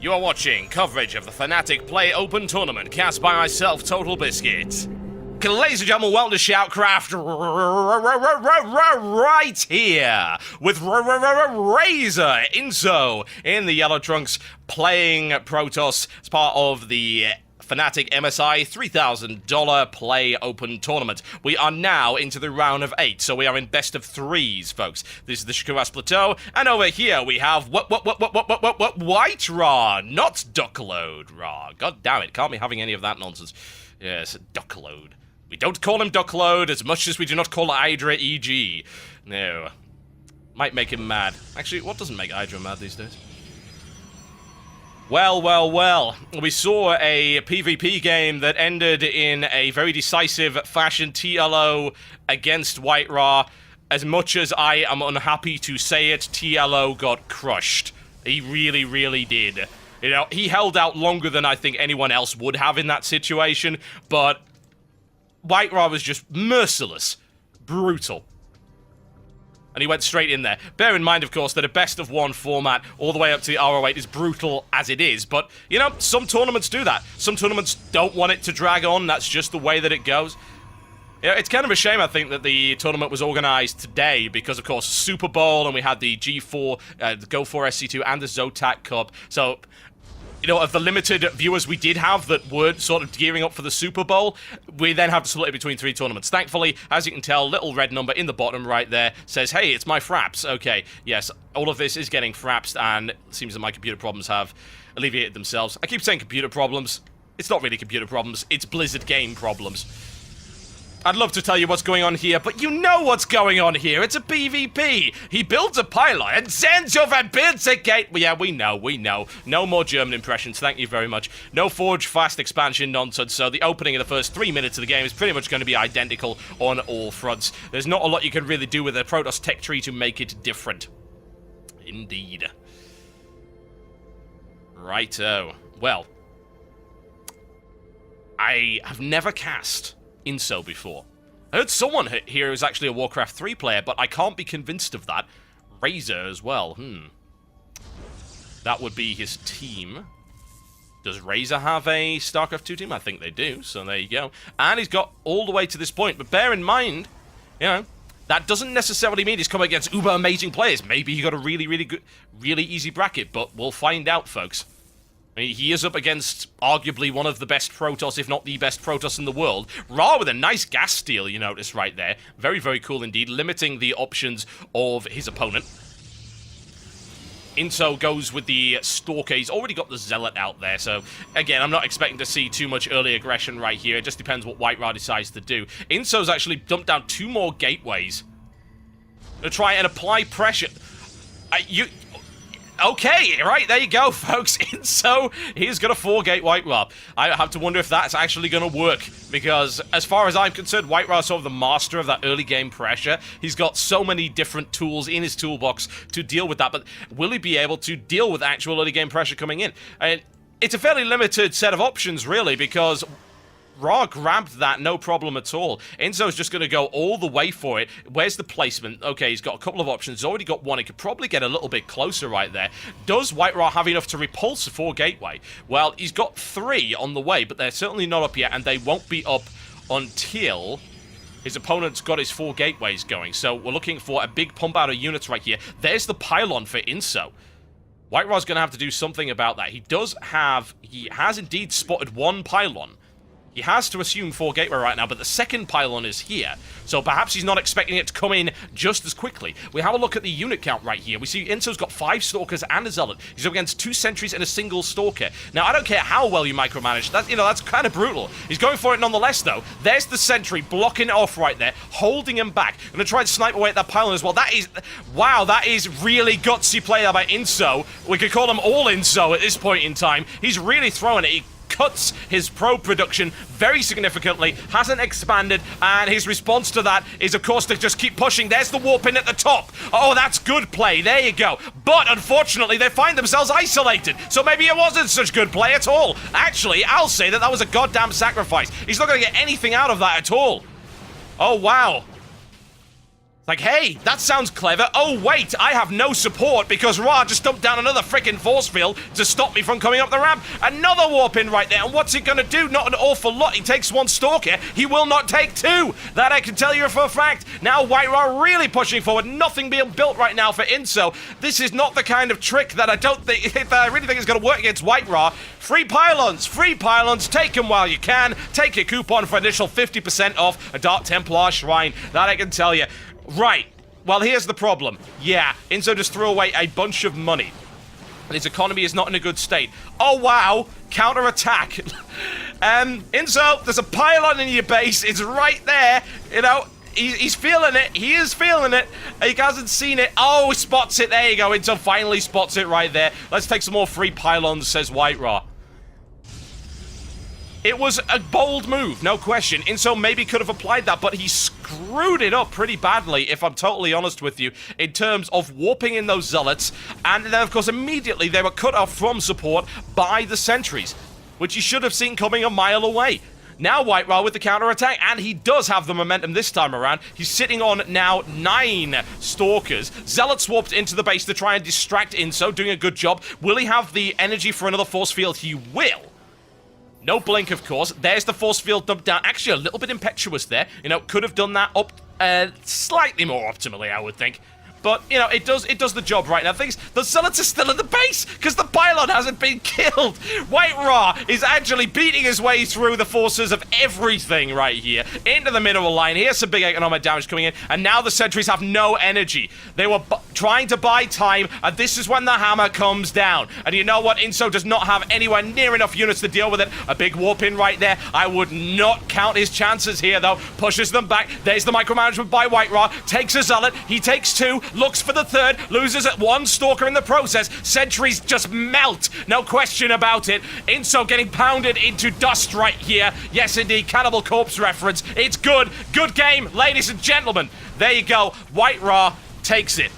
You are watching coverage of the Fnatic Play Open Tournament cast by myself, Total Biscuit. Ladies and gentlemen, welcome to Shoutcraft right here with Razor Inso in the yellow trunks playing Protoss as part of the Fnatic MSI $3,000 Play Open Tournament. We are now into the round of 8, so we are in best of 3s, folks. This is the Shakuras Plateau, and over here we have WhiteRa, not Duckload Ra. God damn it, can't be having any of that nonsense. Yes, Duckload. We don't call him Duckload as much as we do not call WhiteRa EG. No. Might make him mad. Actually, what doesn't make WhiteRa mad these days? Well. We saw a PvP game that ended in a very decisive fashion, TLO against WhiteRa. As much as I am unhappy to say it, TLO got crushed. He really did. You know, he held out longer than I think anyone else would have in that situation, but WhiteRa was just merciless. Brutal. And he went straight in there. Bear in mind, of course, that a best-of-1 format all the way up to the RO8 is brutal as it is. But, you know, some tournaments do that. Some tournaments don't want it to drag on. That's just the way that it goes. You know, it's kind of a shame, I think, that the tournament was organized today because, of course, Super Bowl, and we had the G4, the Go4 SC2, and the Zotac Cup. So, you know, of the limited viewers we did have that weren't sort of gearing up for the Super Bowl, we then have to split it between 3 tournaments. Thankfully, as you can tell, little red number in the bottom right there says, hey, it's my fraps. Okay, yes, all of this is getting frapsed, and it seems that my computer problems have alleviated themselves. I keep saying computer problems. It's not really computer problems. It's Blizzard game problems. I'd love to tell you what's going on here, but you know what's going on here. It's a PvP. He builds a pylon and sends over and builds a gate. Yeah, we know. No more German impressions, thank you very much. No Forge Fast expansion nonsense, so the opening of the first 3 minutes of the game is pretty much going to be identical on all fronts. There's not a lot you can really do with a Protoss tech tree to make it different. Indeed. Righto. Well, I have never cast Inso before. I heard someone here who's actually a Warcraft 3 player, but I can't be convinced of that. Razor as well, That would be his team. Does Razor have a Starcraft 2 team? I think they do, so there you go. And he's got all the way to this point, but bear in mind, you know, that doesn't necessarily mean he's coming against uber amazing players. Maybe he got a really good, really easy bracket, but we'll find out, folks. I mean, he is up against arguably one of the best Protoss, if not the best Protoss in the world. Ra with a nice gas steal, you notice right there. Very cool indeed, limiting the options of his opponent. Inso goes with the Stalker. He's already got the Zealot out there, so again, I'm not expecting to see too much early aggression right here. It just depends what WhiteRa decides to do. Inso's actually dumped down 2 more gateways to try and apply pressure. Okay, right, there you go, folks. Inso, he's got a 4-gate WhiteRa. I have to wonder if that's actually going to work, because as far as I'm concerned, WhiteRa is sort of the master of that early game pressure. He's got so many different tools in his toolbox to deal with that, but will he be able to deal with actual early game pressure coming in? And it's a fairly limited set of options, really, because Ra grabbed that, no problem at all. Inso's just going to go all the way for it. Where's the placement? Okay, he's got a couple of options. He's already got 1. He could probably get a little bit closer right there. Does WhiteRa have enough to repulse a 4-gateway? Well, he's got 3 on the way, but they're certainly not up yet, and they won't be up until his opponent's got his 4 gateways going. So we're looking for a big pump out of units right here. There's the pylon for Inso. WhiteRa's going to have to do something about that. He has indeed spotted 1 pylon. He has to assume 4 gateway right now, but the second pylon is here. So perhaps he's not expecting it to come in just as quickly. We have a look at the unit count right here. We see Inso's got 5 Stalkers and a Zealot. He's up against 2 Sentries and a single Stalker. Now, I don't care how well you micromanage. That, you know, that's kind of brutal. He's going for it nonetheless, though. There's the Sentry blocking it off right there, holding him back. Gonna try and snipe away at that pylon as well. That is, wow, that is really gutsy play there by Inso. We could call him all Inso at this point in time. He's really throwing it. He cuts his probe production very significantly, hasn't expanded, and his response to that is, of course, to just keep pushing. There's the warp in at the top. Oh, that's good play. There you go. But, unfortunately, they find themselves isolated, so maybe it wasn't such good play at all. Actually, I'll say that was a goddamn sacrifice. He's not going to get anything out of that at all. Oh, wow. Like, hey, that sounds clever. Oh, wait, I have no support because Ra just dumped down another freaking force field to stop me from coming up the ramp. Another warp in right there. And what's he going to do? Not an awful lot. He takes one Stalker. He will not take two. That I can tell you for a fact. Now WhiteRa really pushing forward. Nothing being built right now for Inso. This is not the kind of trick that I don't think, that I really think is going to work against WhiteRa. Free pylons. Take them while you can. Take your coupon for an additional 50% off a Dark Templar Shrine. That I can tell you. Right. Well, here's the problem. Yeah, Inso just threw away a bunch of money. And his economy is not in a good state. Oh, wow. Counter-attack. Inso, there's a pylon in your base. It's right there. You know, he's feeling it. He is feeling it. He hasn't seen it. Oh, he spots it. There you go. Inso finally spots it right there. Let's take some more free pylons, says WhiteRa. It was a bold move, no question. Inso maybe could have applied that, but he screwed it up pretty badly, if I'm totally honest with you, in terms of warping in those zealots. And then, of course, immediately they were cut off from support by the sentries, which he should have seen coming a mile away. Now WhiteRa with the counter-attack, and he does have the momentum this time around. He's sitting on now 9 Stalkers. Zealot swapped into the base to try and distract Inso, doing a good job. Will he have the energy for another force field? He will. No blink, of course. There's the force field dumped down. Actually, a little bit impetuous there. You know, could have done that up slightly more optimally, I would think. But, you know, it does the job right now. Things, the zealots are still in the base because the pylon hasn't been killed. WhiteRa is actually beating his way through the forces of everything right here into the mineral line. Here's some big economic damage coming in, and now the sentries have no energy. They were trying to buy time, and this is when the hammer comes down. And you know what? Inso does not have anywhere near enough units to deal with it. A big warp in right there. I would not count his chances here, though. Pushes them back. There's the micromanagement by WhiteRa. Takes a zealot. He takes 2. Looks for the 3rd, loses at 1 Stalker in the process. Sentries just melt, no question about it. Inso getting pounded into dust right here. Yes, indeed, Cannibal Corpse reference. It's good. Good game, ladies and gentlemen. There you go. WhiteRa takes it.